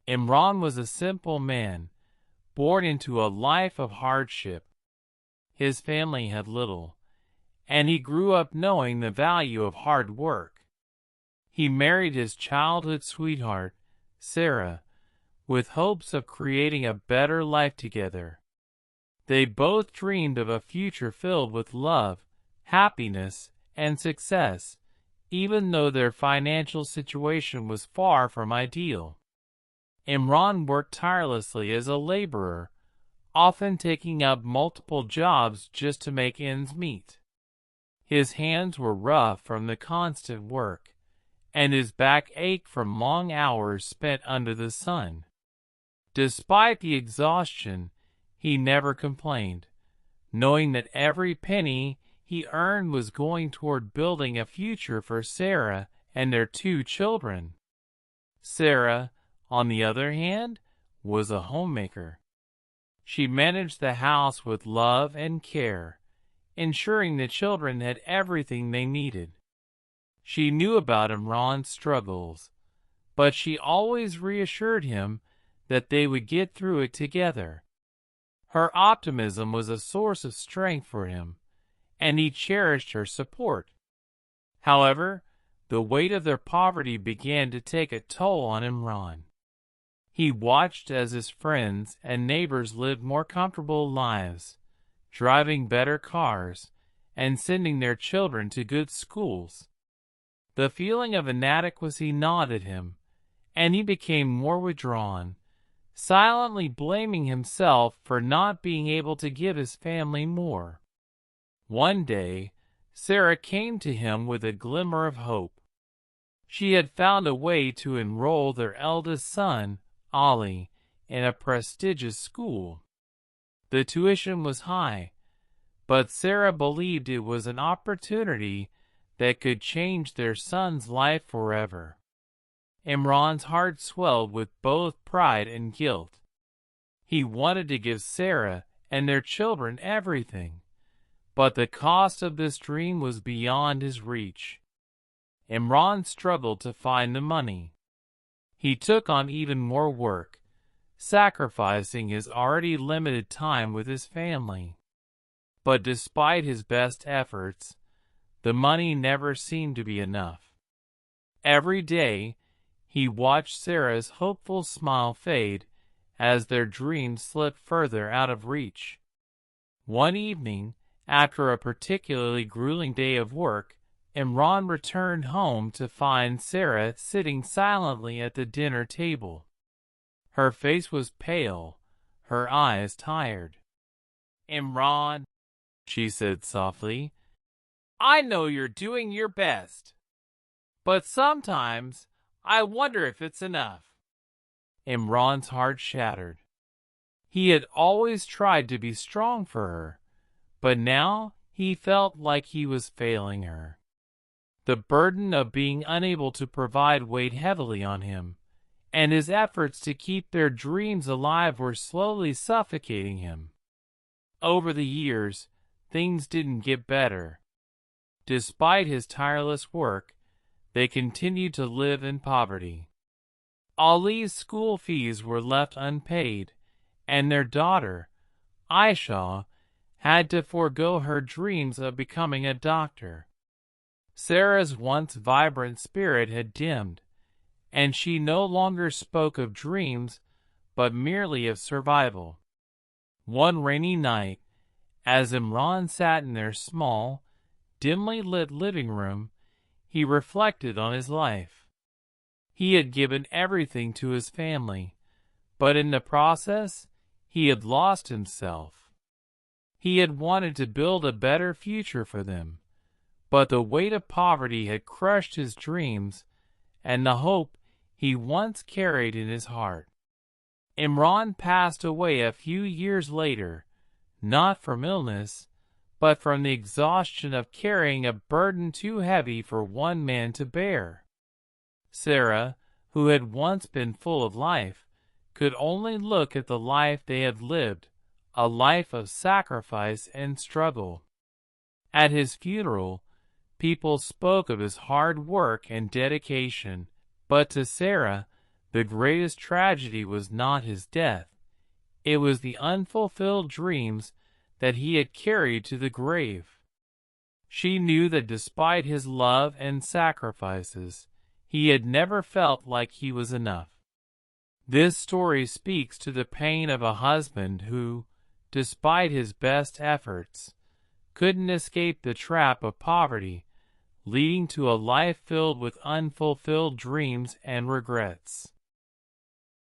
Imran was a simple man, born into a life of hardship. His family had little, and he grew up knowing the value of hard work. He married his childhood sweetheart, Sarah, with hopes of creating a better life together. They both dreamed of a future filled with love, happiness, and success, even though their financial situation was far from ideal. Imran worked tirelessly as a laborer, often taking up multiple jobs just to make ends meet. His hands were rough from the constant work, and his back ached from long hours spent under the sun. Despite the exhaustion, he never complained, knowing that every penny he earned was going toward building a future for Sarah and their 2 children. Sarah, on the other hand, was a homemaker. She managed the house with love and care, ensuring the children had everything they needed. She knew about Imran's struggles, but she always reassured him that they would get through it together. Her optimism was a source of strength for him, and he cherished her support. However, the weight of their poverty began to take a toll on Imran. He watched as his friends and neighbors lived more comfortable lives, driving better cars, and sending their children to good schools. The feeling of inadequacy gnawed at him, and he became more withdrawn, silently blaming himself for not being able to give his family more. One day, Sarah came to him with a glimmer of hope. She had found a way to enroll their eldest son, Ali, in a prestigious school. The tuition was high, but Sarah believed it was an opportunity that could change their son's life forever. Imran's heart swelled with both pride and guilt. He wanted to give Sarah and their children everything, but the cost of this dream was beyond his reach. Imran struggled to find the money. He took on even more work, sacrificing his already limited time with his family. But despite his best efforts, the money never seemed to be enough. Every day, he watched Sarah's hopeful smile fade as their dreams slipped further out of reach. One evening, after a particularly grueling day of work, Imran returned home to find Sarah sitting silently at the dinner table. Her face was pale, her eyes tired. "Imran," she said softly, "I know you're doing your best, but sometimes I wonder if it's enough." Imran's heart shattered. He had always tried to be strong for her, but now he felt like he was failing her. The burden of being unable to provide weighed heavily on him, and his efforts to keep their dreams alive were slowly suffocating him. Over the years, things didn't get better. Despite his tireless work, they continued to live in poverty. Ali's school fees were left unpaid, and their daughter, Aisha, had to forego her dreams of becoming a doctor. Sarah's once vibrant spirit had dimmed, and she no longer spoke of dreams, but merely of survival. One rainy night, as Imran sat in their small, dimly lit living room, he reflected on his life. He had given everything to his family, but in the process, he had lost himself. He had wanted to build a better future for them, but the weight of poverty had crushed his dreams and the hope he once carried in his heart. Imran passed away a few years later, not from illness, but from the exhaustion of carrying a burden too heavy for one man to bear. Sarah, who had once been full of life, could only look at the life they had lived, a life of sacrifice and struggle. At his funeral, people spoke of his hard work and dedication, but to Sarah, The greatest tragedy was not his death. It was the unfulfilled dreams that he had carried to the grave. She knew that despite his love and sacrifices, he had never felt like he was enough. This story speaks to the pain of a husband who, despite his best efforts, couldn't escape the trap of poverty, leading to a life filled with unfulfilled dreams and regrets.